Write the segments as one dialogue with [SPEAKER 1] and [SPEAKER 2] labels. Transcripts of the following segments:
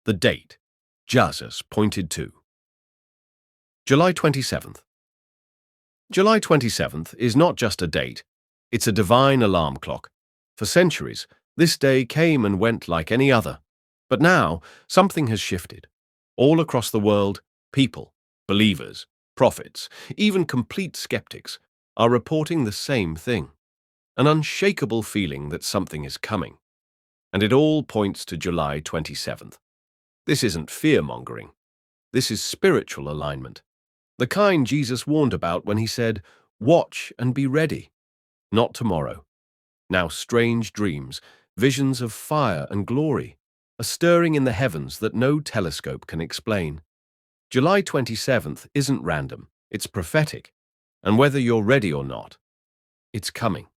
[SPEAKER 1] The date Jesus pointed to. July 27th. July 27th is not just a date, it's a divine alarm clock. For centuries, this day came and went like any other. But now, something has shifted. All across the world, people, believers, prophets, even complete skeptics, are reporting the same thing. An unshakable feeling that something is coming. And it all points to July 27th. This isn't fear-mongering. This is spiritual alignment. The kind Jesus warned about when he said, "Watch and be ready." Not tomorrow. Now strange dreams, visions of fire and glory, a stirring in the heavens that no telescope can explain. July 27th isn't random, it's prophetic. And whether you're ready or not, it's coming.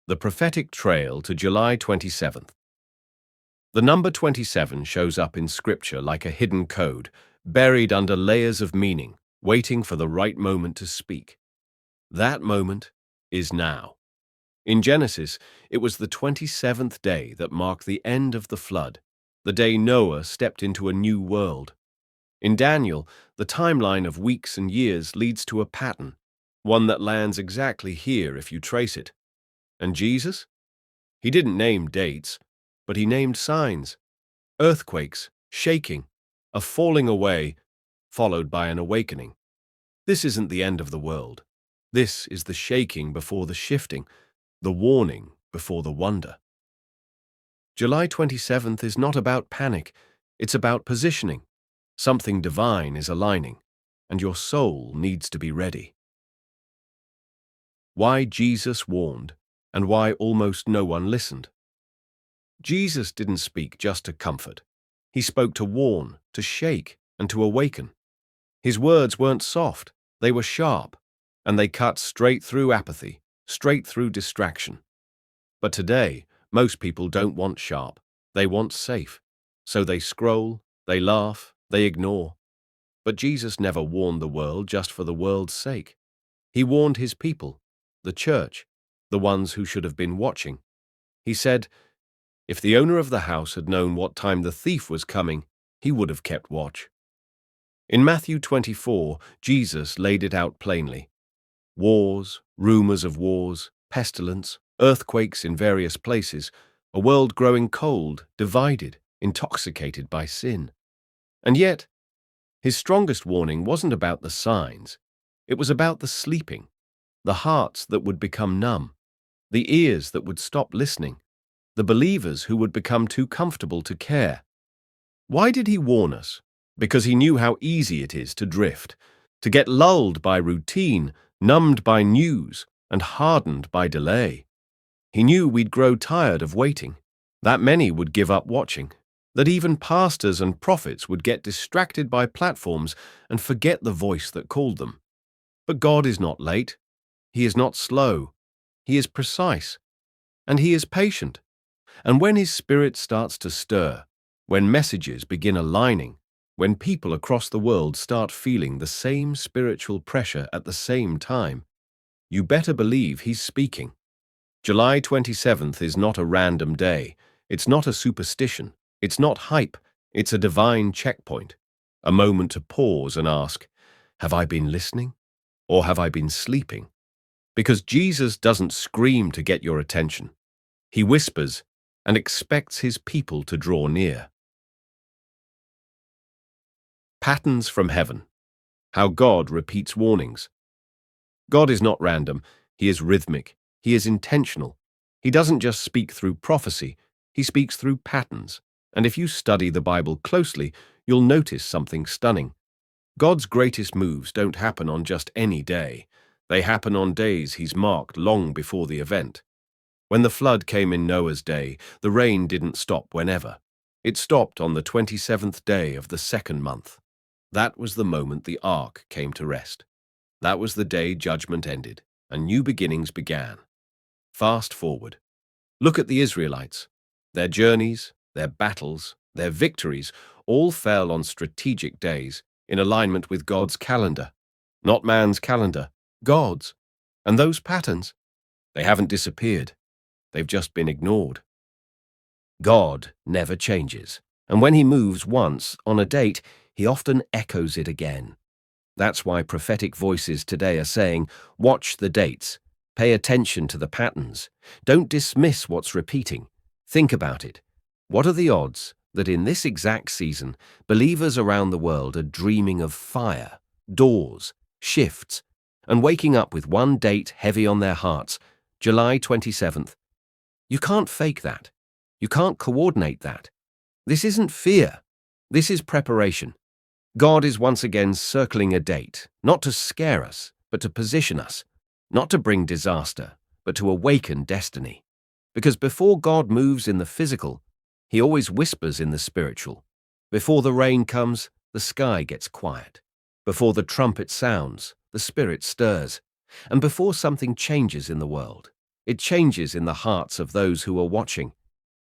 [SPEAKER 1] The prophetic trail to July 27th. The number 27 shows up in Scripture like a hidden code, buried under layers of meaning, waiting for the right moment to speak. That moment is now. In Genesis, it was the 27th day that marked the end of the flood, the day Noah stepped into a new world. In Daniel, the timeline of weeks and years leads to a pattern, one that lands exactly here if you trace it. And Jesus? He didn't name dates, but he named signs. Earthquakes, shaking, a falling away, followed by an awakening. This isn't the end of the world. This is the shaking before the shifting, the warning before the wonder. July 27th is not about panic, it's about positioning. Something divine is aligning, and your soul needs to be ready. Why Jesus warned, and why almost no one listened. Jesus didn't speak just to comfort. He spoke to warn, to shake, and to awaken. His words weren't soft, they were sharp, and they cut straight through apathy, straight through distraction. But today, most people don't want sharp, they want safe. So they scroll, they laugh, they ignore. But Jesus never warned the world just for the world's sake. He warned his people, the church, the ones who should have been watching. He said, if the owner of the house had known what time the thief was coming, he would have kept watch. In Matthew 24, Jesus laid it out plainly. Wars, rumors of wars, pestilence, earthquakes in various places, a world growing cold, divided, intoxicated by sin. And yet, his strongest warning wasn't about the signs. It was about the sleeping, the hearts that would become numb, the ears that would stop listening, the believers who would become too comfortable to care. Why did he warn us? Because he knew how easy it is to drift, to get lulled by routine, numbed by news, and hardened by delay. He knew we'd grow tired of waiting, that many would give up watching, that even pastors and prophets would get distracted by platforms and forget the voice that called them. But God is not late. He is not slow. He is precise. And he is patient. And when his spirit starts to stir, when messages begin aligning, when people across the world start feeling the same spiritual pressure at the same time, you better believe he's speaking. July 27th is not a random day. It's not a superstition. It's not hype. It's a divine checkpoint, a moment to pause and ask, have I been listening? Or have I been sleeping? Because Jesus doesn't scream to get your attention. He whispers and expects his people to draw near. Patterns from heaven. How God repeats warnings. God is not random. He is rhythmic. He is intentional. He doesn't just speak through prophecy. He speaks through patterns. And if you study the Bible closely, you'll notice something stunning. God's greatest moves don't happen on just any day. They happen on days he's marked long before the event. When the flood came in Noah's day, the rain didn't stop whenever. It stopped on the 27th day of the second month. That was the moment the ark came to rest. That was the day judgment ended, and new beginnings began. Fast forward. Look at the Israelites. Their journeys, their battles, their victories all fell on strategic days in alignment with God's calendar. Not man's calendar, God's. And those patterns, they haven't disappeared. They've just been ignored. God never changes, and when he moves once on a date, he often echoes it again. That's why prophetic voices today are saying, watch the dates, pay attention to the patterns, don't dismiss what's repeating. Think about it. What are the odds that in this exact season, believers around the world are dreaming of fire, doors, shifts, and waking up with one date heavy on their hearts, July 27th? You can't fake that. You can't coordinate that. This isn't fear. This is preparation. God is once again circling a date, not to scare us, but to position us, not to bring disaster, but to awaken destiny. Because before God moves in the physical, he always whispers in the spiritual. Before the rain comes, the sky gets quiet. Before the trumpet sounds, the spirit stirs. And before something changes in the world, it changes in the hearts of those who are watching.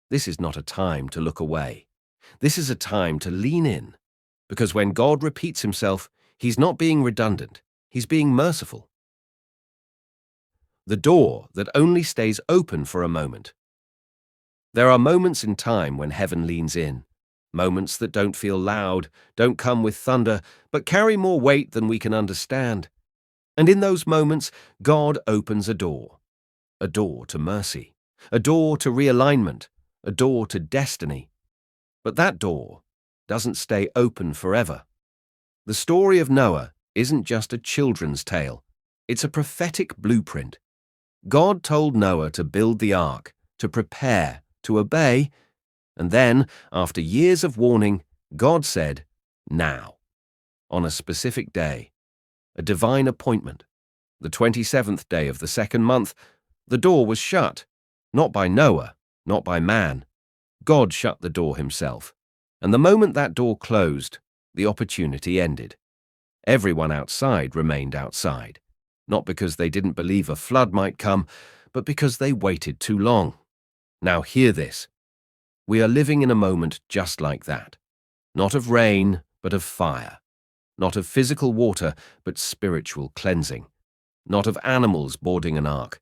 [SPEAKER 1] This is not a time to look away. This is a time to lean in. Because when God repeats himself, he's not being redundant, he's being merciful. The door that only stays open for a moment. There are moments in time when heaven leans in, moments that don't feel loud, don't come with thunder, but carry more weight than we can understand. And in those moments, God opens a door to mercy, a door to realignment, a door to destiny. But that door doesn't stay open forever. The story of Noah isn't just a children's tale. It's a prophetic blueprint. God told Noah to build the ark, to prepare, to obey, and then, after years of warning, God said, now, on a specific day, a divine appointment, the 27th day of the second month, the door was shut, not by Noah, not by man. God shut the door himself. And the moment that door closed, the opportunity ended. Everyone outside remained outside, not because they didn't believe a flood might come, but because they waited too long. Now hear this. We are living in a moment just like that. Not of rain, but of fire. Not of physical water, but spiritual cleansing. Not of animals boarding an ark,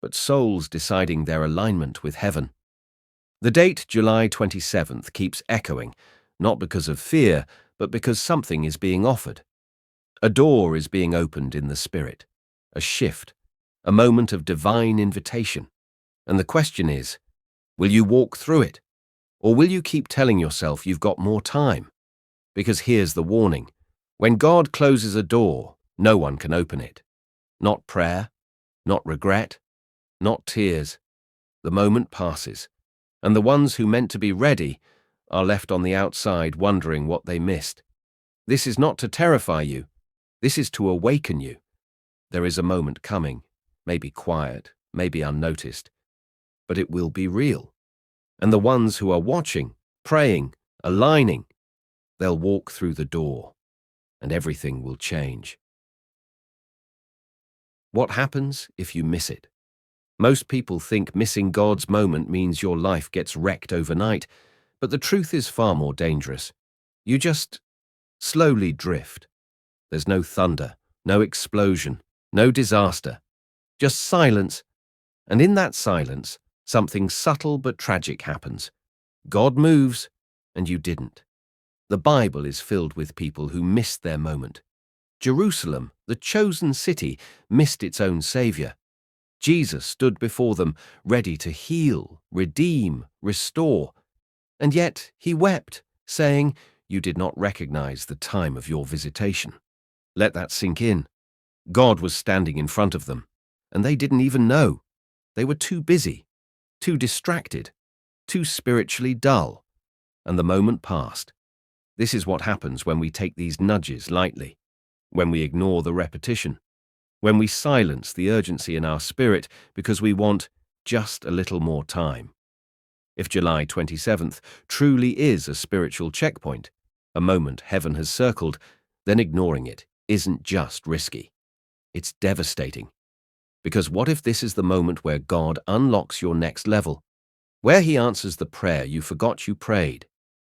[SPEAKER 1] but souls deciding their alignment with heaven. The date July 27th keeps echoing, not because of fear, but because something is being offered. A door is being opened in the spirit, a shift, a moment of divine invitation. And the question is, will you walk through it? Or will you keep telling yourself you've got more time? Because here's the warning. When God closes a door, no one can open it. Not prayer, not regret, not tears. The moment passes. And the ones who meant to be ready are left on the outside wondering what they missed. This is not to terrify you. This is to awaken you. There is a moment coming, maybe quiet, maybe unnoticed, but it will be real. And the ones who are watching, praying, aligning, they'll walk through the door, and everything will change. What happens if you miss it? Most people think missing God's moment means your life gets wrecked overnight, but the truth is far more dangerous. You just slowly drift. There's no thunder, no explosion, no disaster, just silence. And in that silence, something subtle but tragic happens. God moves, and you didn't. The Bible is filled with people who missed their moment. Jerusalem, the chosen city, missed its own Savior. Jesus stood before them, ready to heal, redeem, restore. And yet he wept, saying, "You did not recognize the time of your visitation." Let that sink in. God was standing in front of them, and they didn't even know. They were too busy, too distracted, too spiritually dull. And the moment passed. This is what happens when we take these nudges lightly, when we ignore the repetition, when we silence the urgency in our spirit because we want just a little more time. If July 27th truly is a spiritual checkpoint, a moment heaven has circled, then ignoring it isn't just risky. It's devastating. Because what if this is the moment where God unlocks your next level, where he answers the prayer you forgot you prayed,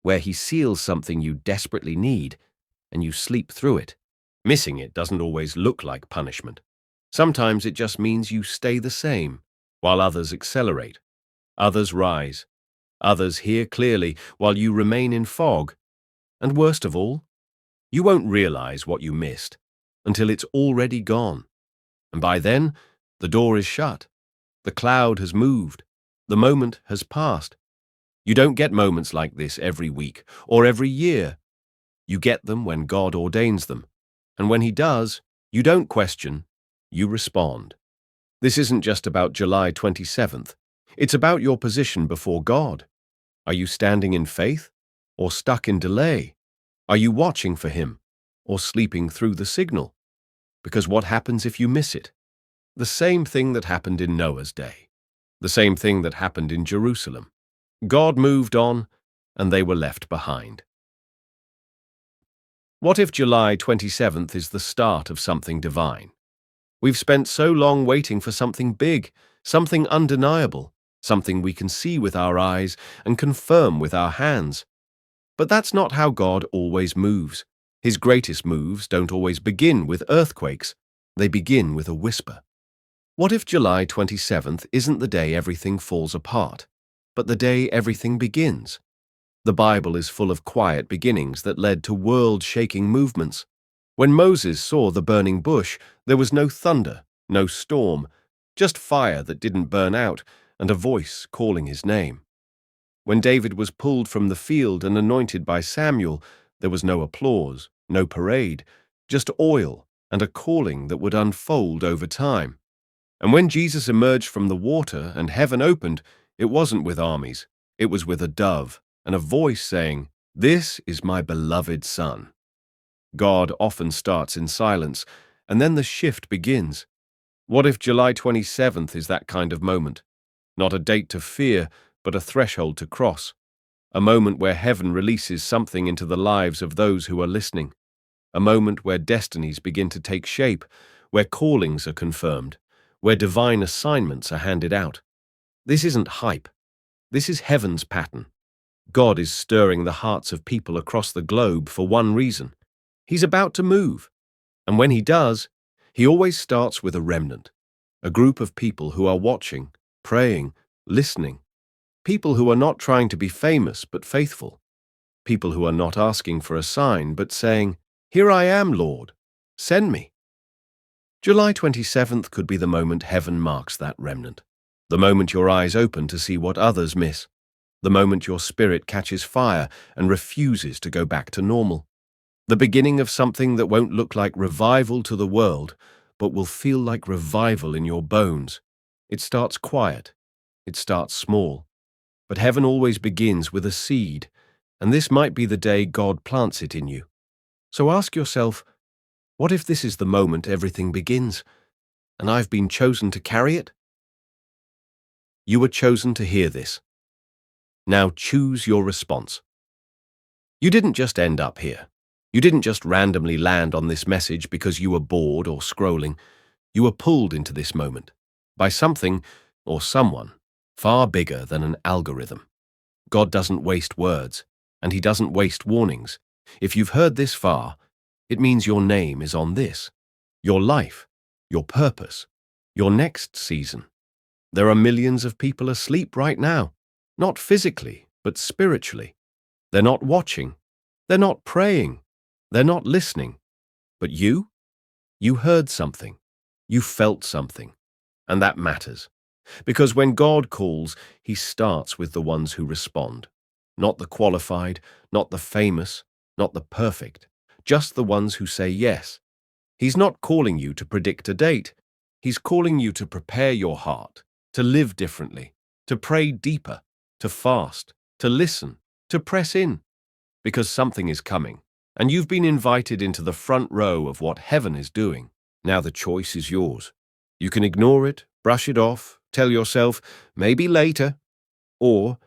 [SPEAKER 1] where he seals something you desperately need, and you sleep through it? Missing it doesn't always look like punishment. Sometimes it just means you stay the same, while others accelerate, others rise. Others hear clearly while you remain in fog. And worst of all, you won't realize what you missed until it's already gone. And by then, the door is shut. The cloud has moved. The moment has passed. You don't get moments like this every week or every year. You get them when God ordains them. And when He does, you don't question, you respond. This isn't just about July 27th. It's about your position before God. Are you standing in faith or stuck in delay? Are you watching for Him or sleeping through the signal? Because what happens if you miss it? The same thing that happened in Noah's day. The same thing that happened in Jerusalem. God moved on, and they were left behind. What if July 27th is the start of something divine? We've spent so long waiting for something big, something undeniable, something we can see with our eyes and confirm with our hands. But that's not how God always moves. His greatest moves don't always begin with earthquakes. They begin with a whisper. What if July 27th isn't the day everything falls apart, but the day everything begins? The Bible is full of quiet beginnings that led to world-shaking movements. When Moses saw the burning bush, there was no thunder, no storm, just fire that didn't burn out and a voice calling his name. When David was pulled from the field and anointed by Samuel, there was no applause, no parade, just oil and a calling that would unfold over time. And when Jesus emerged from the water and heaven opened, it wasn't with armies, it was with a dove and a voice saying, "This is my beloved Son." God often starts in silence, and then the shift begins. What if July 27th is that kind of moment? Not a date to fear, but a threshold to cross. A moment where heaven releases something into the lives of those who are listening. A moment where destinies begin to take shape, where callings are confirmed, where divine assignments are handed out. This isn't hype. This is heaven's pattern. God is stirring the hearts of people across the globe for one reason. He's about to move. And when He does, He always starts with a remnant, a group of people who are watching, praying, listening. People who are not trying to be famous but faithful. People who are not asking for a sign but saying, "Here I am, Lord. Send me." July 27th could be the moment heaven marks that remnant. The moment your eyes open to see what others miss. The moment your spirit catches fire and refuses to go back to normal. The beginning of something that won't look like revival to the world, but will feel like revival in your bones. It starts quiet. It starts small. But heaven always begins with a seed, and this might be the day God plants it in you. So ask yourself, what if this is the moment everything begins, and I've been chosen to carry it? You were chosen to hear this. Now choose your response. You didn't just end up here. You didn't just randomly land on this message because you were bored or scrolling. You were pulled into this moment by something or someone far bigger than an algorithm. God doesn't waste words, and He doesn't waste warnings. If you've heard this far, it means your name is on this, your life, your purpose, your next season. There are millions of people asleep right now, not physically, but spiritually. They're not watching. They're not praying. They're not listening. But you heard something. You felt something. And that matters. Because when God calls, He starts with the ones who respond. Not the qualified, not the famous, not the perfect. Just the ones who say yes. He's not calling you to predict a date. He's calling you to prepare your heart, to live differently, to pray deeper, to fast, to listen, to press in. Because something is coming. And you've been invited into the front row of what heaven is doing. Now the choice is yours. You can ignore it, brush it off, tell yourself, maybe later. Or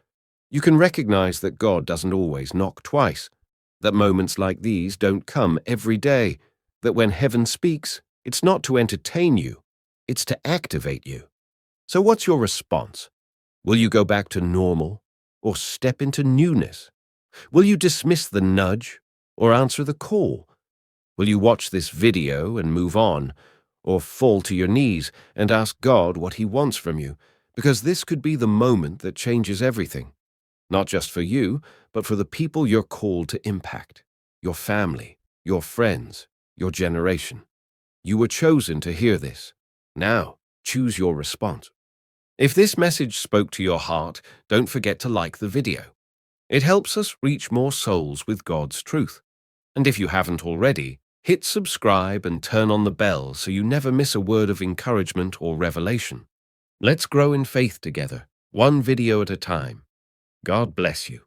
[SPEAKER 1] you can recognize that God doesn't always knock twice, that moments like these don't come every day, that when heaven speaks, it's not to entertain you, it's to activate you. So what's your response? Will you go back to normal or step into newness? Will you dismiss the nudge or answer the call? Will you watch this video and move on, or fall to your knees and ask God what He wants from you? Because this could be the moment that changes everything. not just for you, but for the people you're called to impact, your family, your friends, your generation. You were chosen to hear this. Now, choose your response. If this message spoke to your heart, don't forget to like the video. It helps us reach more souls with God's truth. And if you haven't already, hit subscribe and turn on the bell so you never miss a word of encouragement or revelation. Let's grow in faith together, one video at a time. God bless you.